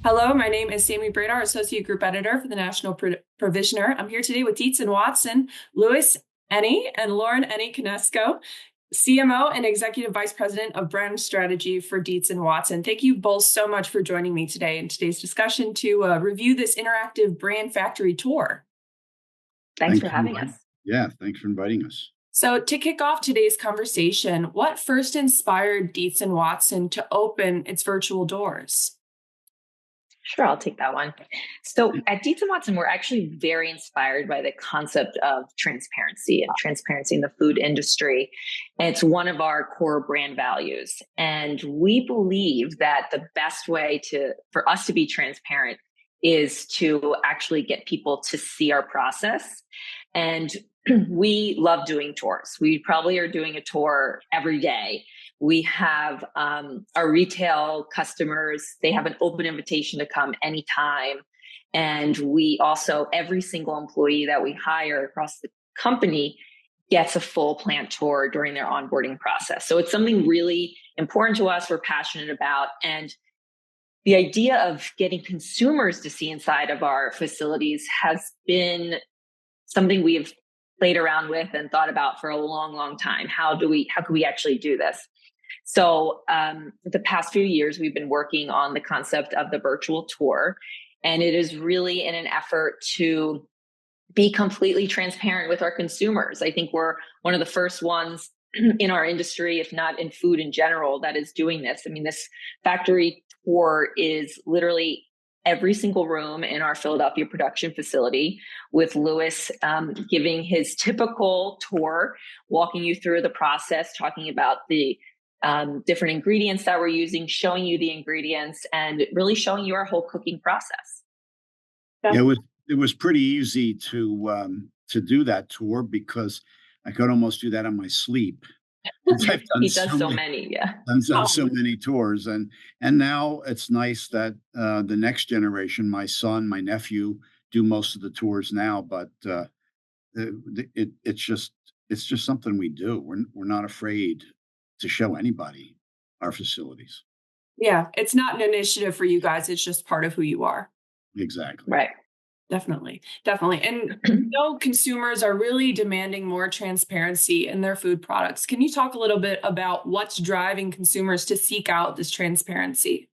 Hello, my name is Sammy Bradar, Associate Group Editor for the National Provisioner. I'm here today with Dietz Watson, Luis Eni, and Lauren Eni Canseco, CMO and Executive Vice President of Brand Strategy for Dietz Watson. Thank you both so much for joining me today in today's discussion to review this interactive brand factory tour. Thanks for having us. Yeah, thanks for inviting us. So to kick off today's conversation, what first inspired Dietz Watson to open its virtual doors? Sure, I'll take that one. So at Dietz Watson, we're actually very inspired by the concept of transparency in the food industry. And it's one of our core brand values. And we believe that the best way for us to be transparent is to actually get people to see our process. And we love doing tours. We probably are doing a tour every day. We have our retail customers, they have an open invitation to come anytime. And we also, every single employee that we hire across the company gets a full plant tour during their onboarding process. So it's something really important to us, we're passionate about. And the idea of getting consumers to see inside of our facilities has been something we've played around with and thought about for a long, long time. How can we actually do this? So the past few years, we've been working on the concept of the virtual tour, and it is really in an effort to be completely transparent with our consumers. I think we're one of the first ones in our industry, if not in food in general, that is doing this. I mean, this factory tour is literally every single room in our Philadelphia production facility, with Luis giving his typical tour, walking you through the process, talking about the different ingredients that we're using, showing you the ingredients, and really showing you our whole cooking process. Yeah, it was pretty easy to do that tour because I could almost do that in my sleep. He does so many, yeah. I've done so many tours, and now it's nice that the next generation, my son, my nephew, do most of the tours now. But it's just something we do. We're not afraid to show anybody our facilities. Yeah, it's not an initiative for you guys. It's just part of who you are. Exactly. Right. Definitely. And consumers are really demanding more transparency in their food products. Can you talk a little bit about what's driving consumers to seek out this transparency?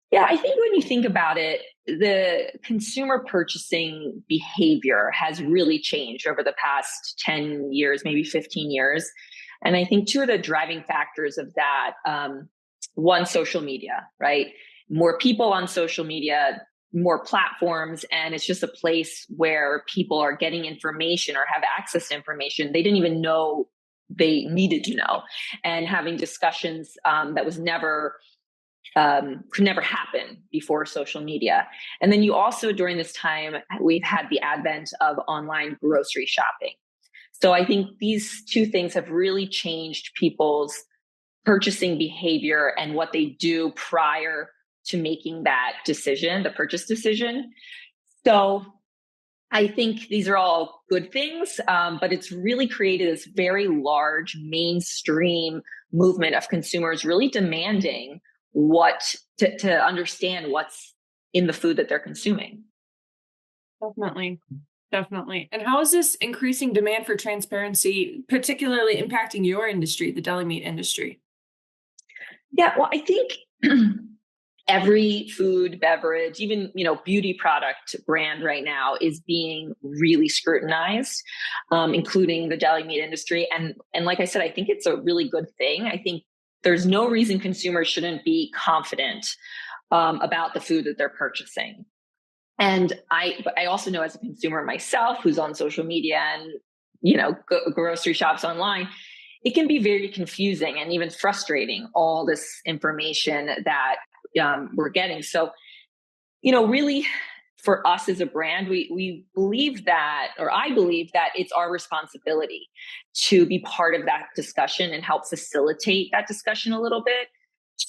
Yeah, I think when you think about it, the consumer purchasing behavior has really changed over the past 10 years, maybe 15 years. And I think two of the driving factors of that, one, social media, right? More people on social media, more platforms, and it's just a place where people are getting information or have access to information they didn't even know they needed to know, and having discussions that was never could never happen before social media. And then you also, during this time, we've had the advent of online grocery shopping. So I think these two things have really changed people's purchasing behavior and what they do prior to making that decision, the purchase decision. So I think these are all good things, but it's really created this very large mainstream movement of consumers really demanding to understand what's in the food that they're consuming. Definitely. And how is this increasing demand for transparency particularly impacting your industry, the deli meat industry? Yeah, well, I think every food, beverage, even, beauty product brand right now is being really scrutinized, including the deli meat industry. And like I said, I think it's a really good thing. I think there's no reason consumers shouldn't be confident about the food that they're purchasing. And I also know, as a consumer myself, who's on social media and, grocery shops online, it can be very confusing and even frustrating, all this information that we're getting. So, really for us as a brand, we believe that, or I believe that it's our responsibility to be part of that discussion and help facilitate that discussion a little bit,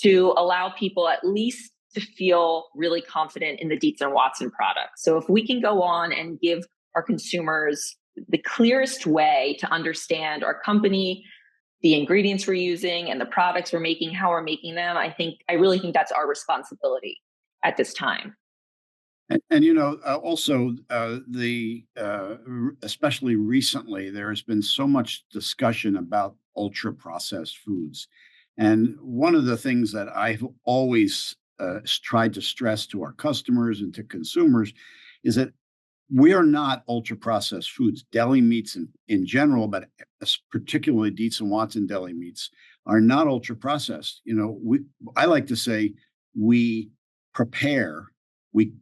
to allow people at least to feel really confident in the Dietz Watson product. So if we can go on and give our consumers the clearest way to understand our company, the ingredients we're using and the products we're making, how we're making them, I really think that's our responsibility. at this time. Also especially recently, there has been so much discussion about ultra processed foods. And one of the things that I've always tried to stress to our customers and to consumers is that we are not ultra processed foods. Deli meats in general, but particularly Dietz and Watson deli meats, are not ultra processed. I like to say we prepare, we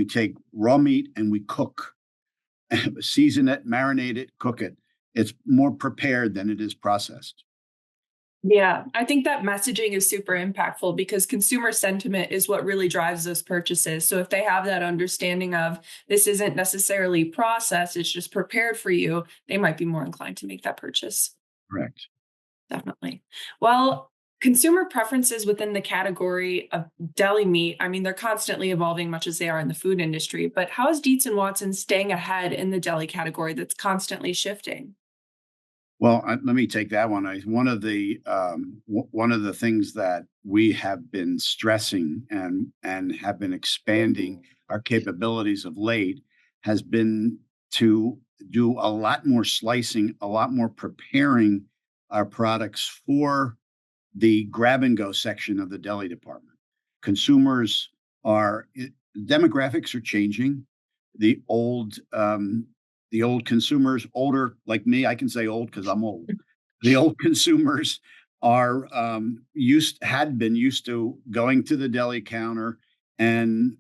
take raw meat and we cook, season it, marinate it, cook it. It's more prepared than it is processed. Yeah, I think that messaging is super impactful because consumer sentiment is what really drives those purchases. So if they have that understanding of this isn't necessarily processed, it's just prepared for you, they might be more inclined to make that purchase. Correct. Definitely. Well, consumer preferences within the category of deli meat, I mean, they're constantly evolving much as they are in the food industry, but how is Dietz and Watson staying ahead in the deli category that's constantly shifting? Well, let me take that one. One of the things that we have been stressing and have been expanding our capabilities of late has been to do a lot more slicing, a lot more preparing our products for the grab and go section of the deli department. Consumers are demographics are changing. The old the old consumers, older like me, I can say old because I'm old. The old consumers are had been used to going to the deli counter and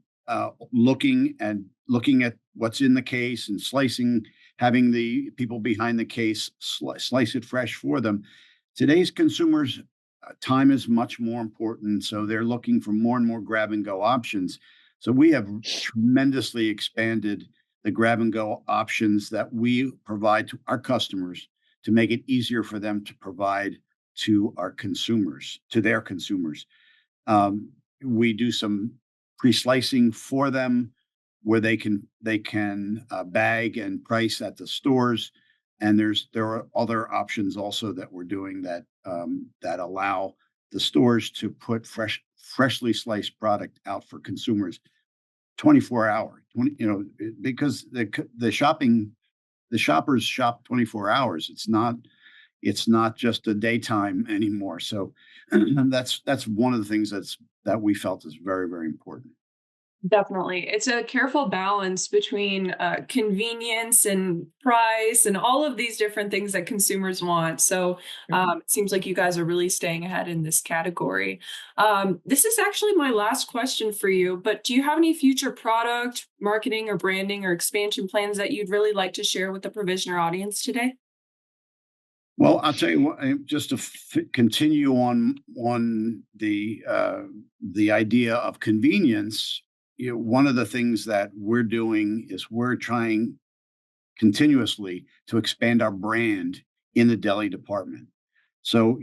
looking at what's in the case and slicing, having the people behind the case slice it fresh for them. Today's consumers, time is much more important, so they're looking for more and more grab and go options. So we have tremendously expanded the grab and go options that we provide to our customers to make it easier for them to provide to our consumers, to their consumers. We do some pre-slicing for them where they can bag and price at the stores. And there are other options also that we're doing that that allow the stores to put freshly sliced product out for consumers 24-hour, because the shoppers shop 24 hours. It's not just a daytime anymore. So that's one of the things that we felt is very, very important. Definitely. It's a careful balance between convenience and price and all of these different things that consumers want. So it seems like you guys are really staying ahead in this category. This is actually my last question for you, but do you have any future product, marketing, or branding or expansion plans that you'd really like to share with the Provisioner audience today? Well, I'll tell you what. Just to continue on the idea of convenience, one of the things that we're doing is we're trying continuously to expand our brand in the deli department. So,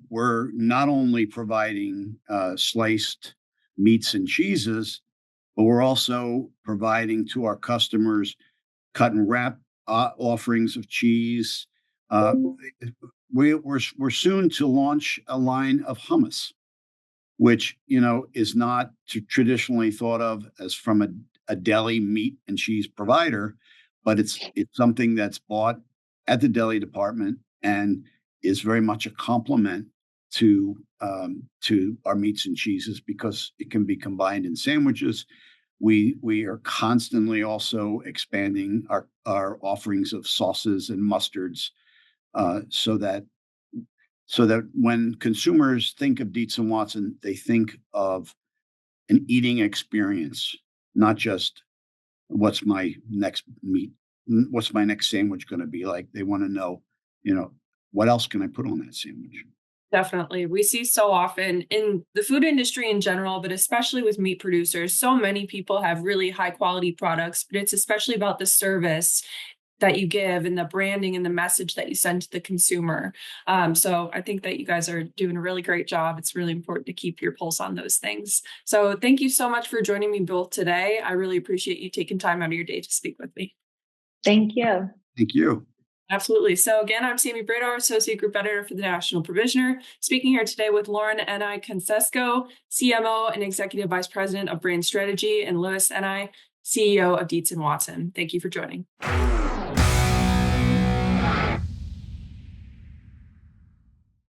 we're not only providing sliced meats and cheeses, but we're also providing to our customers cut and wrap offerings of cheese. We're soon to launch a line of hummus, which is not traditionally thought of as from a deli meat and cheese provider, but it's something that's bought at the deli department and is very much a complement to our meats and cheeses because it can be combined in sandwiches. We are constantly also expanding our offerings of sauces and mustards, so that when consumers think of Dietz and Watson, they think of an eating experience, not just what's my next sandwich going to be like. They want to know, what else can I put on that sandwich? Definitely. We see so often in the food industry in general, but especially with meat producers, so many people have really high quality products, but it's especially about the service that you give and the branding and the message that you send to the consumer. So I think that you guys are doing a really great job. It's really important to keep your pulse on those things. So thank you so much for joining me both today. I really appreciate you taking time out of your day to speak with me. Thank you. Thank you. Absolutely. So again, I'm Sammy Bradar, Associate Group Editor for the National Provisioner, speaking here today with Lauren Eni Canseco, CMO and Executive Vice President of Brand Strategy, and Luis Eni, CEO of Dietz Watson. Thank you for joining.